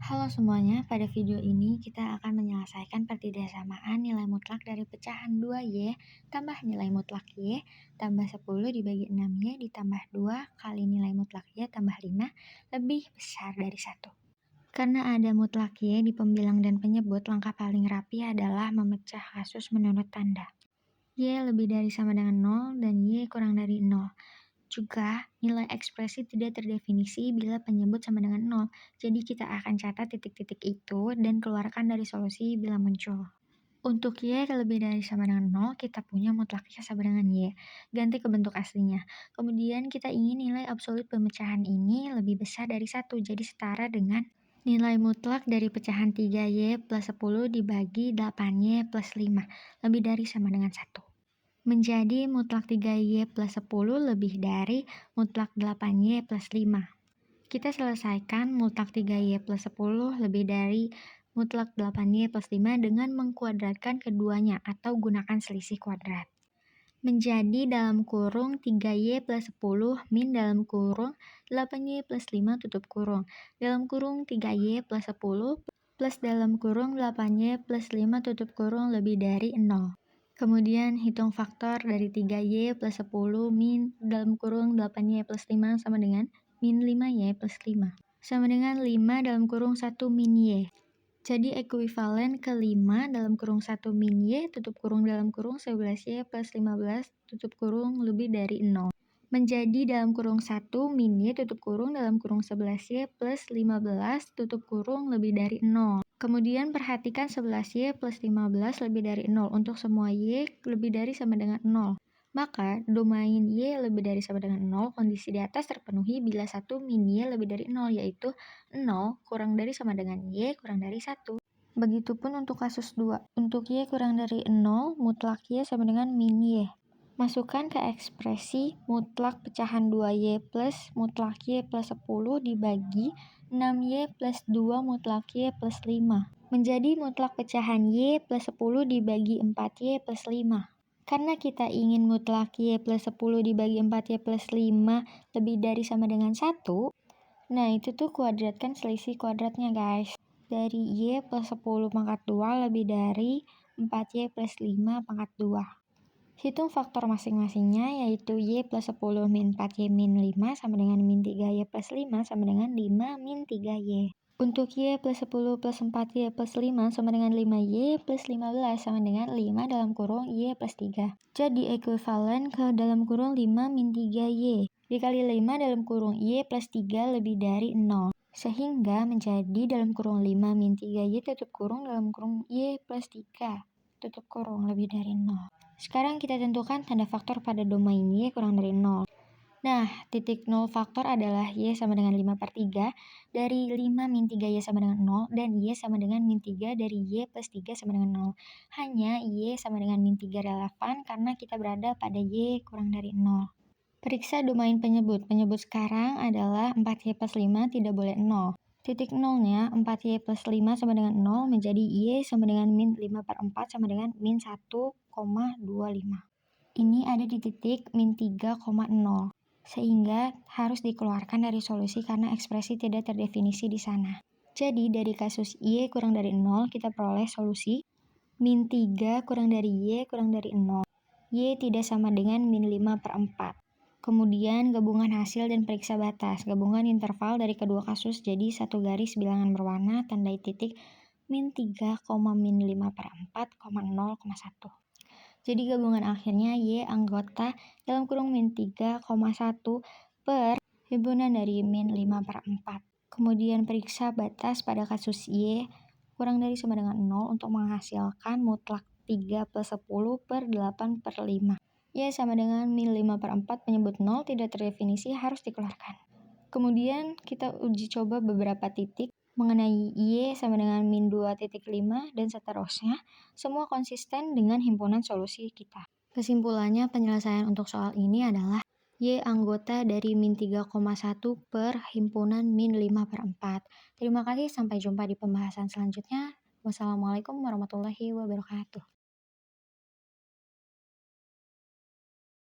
Halo semuanya, pada video ini kita akan menyelesaikan pertidaksamaan nilai mutlak dari pecahan 2Y tambah nilai mutlak Y tambah 10 dibagi 6Y ditambah 2 kali nilai mutlak Y tambah 5 lebih besar dari 1. Karena ada mutlak Y di pembilang dan penyebut, langkah paling rapi adalah memecah kasus menurut tanda. Y lebih dari sama dengan 0 dan Y kurang dari 0. Juga, nilai ekspresi tidak terdefinisi bila penyebut sama dengan 0, jadi kita akan catat titik-titik itu dan keluarkan dari solusi bila muncul. Untuk Y lebih dari sama dengan 0, kita punya mutlaknya sama dengan Y. Ganti ke bentuk aslinya. Kemudian kita ingin nilai absolut pemecahan ini lebih besar dari 1, jadi setara dengan nilai mutlak dari pecahan 3Y plus 10 dibagi 8Y plus 5, lebih dari sama dengan 1. Menjadi mutlak 3Y plus 10 lebih dari mutlak 8Y plus 5. Kita selesaikan mutlak 3Y plus 10 lebih dari mutlak 8Y plus 5 dengan mengkuadratkan keduanya atau gunakan selisih kuadrat. Menjadi dalam kurung 3Y plus 10 min dalam kurung 8Y plus 5 tutup kurung. Dalam kurung 3Y plus 10 plus dalam kurung 8Y plus 5 tutup kurung lebih dari 0. Kemudian hitung faktor dari 3Y plus 10 min dalam kurung 8Y plus 5 sama dengan min 5Y plus 5. Sama dengan 5 dalam kurung 1 min Y. Jadi ekuivalen ke 5 dalam kurung 1 min Y tutup kurung dalam kurung 11Y plus 15 tutup kurung lebih dari 0. Menjadi dalam kurung 1 min Y tutup kurung dalam kurung 11Y plus 15 tutup kurung lebih dari 0. Kemudian perhatikan 11Y plus 15 lebih dari 0 untuk semua Y lebih dari sama dengan 0. Maka domain Y lebih dari sama dengan 0, kondisi di atas terpenuhi bila 1 min Y lebih dari 0, yaitu 0 kurang dari sama dengan Y kurang dari 1. Begitupun untuk kasus 2. Untuk Y kurang dari 0, mutlak Y sama dengan min Y. Masukkan ke ekspresi mutlak pecahan 2Y plus mutlak Y plus 10 dibagi 6Y plus 2 mutlak Y plus 5. Menjadi mutlak pecahan Y plus 10 dibagi 4Y plus 5. Karena kita ingin mutlak Y plus 10 dibagi 4Y plus 5 lebih dari sama dengan 1, nah itu tuh kuadratkan selisih kuadratnya guys. Dari Y plus 10 pangkat 2 lebih dari 4Y plus 5 pangkat 2. Hitung faktor masing-masingnya, yaitu Y plus 10 min 4Y min 5 sama dengan min 3Y plus 5 sama dengan 5 min 3Y. Untuk Y plus 10 plus 4Y plus 5 sama dengan 5Y plus 15 sama dengan 5 dalam kurung Y plus 3. Jadi ekuivalen ke dalam kurung 5 min 3Y dikali 5 dalam kurung Y plus 3 lebih dari 0. Sehingga menjadi dalam kurung 5 min 3Y tutup kurung dalam kurung Y plus 3 tutup kurung lebih dari 0. Sekarang kita tentukan tanda faktor pada domain Y kurang dari 0. Nah, titik 0 faktor adalah Y sama dengan 5/3 dari 5 min 3Y sama dengan 0 dan Y sama dengan min 3 dari Y plus 3 sama dengan 0. Hanya Y sama dengan min 3 relevan karena kita berada pada Y kurang dari 0. Periksa domain penyebut. Penyebut sekarang adalah 4Y plus 5 tidak boleh 0. Titik 0-nya 4Y plus 5 sama dengan 0 menjadi Y sama dengan min 5/4 sama dengan min 1,25. Ini ada di titik min 3,0. Sehingga harus dikeluarkan dari solusi karena ekspresi tidak terdefinisi di sana. Jadi dari kasus Y kurang dari 0 kita peroleh solusi min 3 kurang dari Y kurang dari 0. Y tidak sama dengan min 5/4. Kemudian gabungan hasil dan periksa batas. Gabungan interval dari kedua kasus jadi satu garis bilangan berwarna tandai titik min 3, min 5/4, 0,1. Jadi gabungan akhirnya Y anggota dalam kurung min 3,1 per himpunan dari min 5/4. Kemudian periksa batas pada kasus Y kurang dari sama dengan 0 untuk menghasilkan mutlak 3 plus 10 per 8 per 5. Y sama dengan min 5/4 penyebut 0 tidak terdefinisi harus dikeluarkan. Kemudian kita uji coba beberapa titik mengenai Y sama dengan min 2,5 dan seterusnya, semua konsisten dengan himpunan solusi kita. Kesimpulannya, penyelesaian untuk soal ini adalah Y anggota dari min 3,1 per himpunan min 5/4. Terima kasih, sampai jumpa di pembahasan selanjutnya. Wassalamualaikum warahmatullahi wabarakatuh.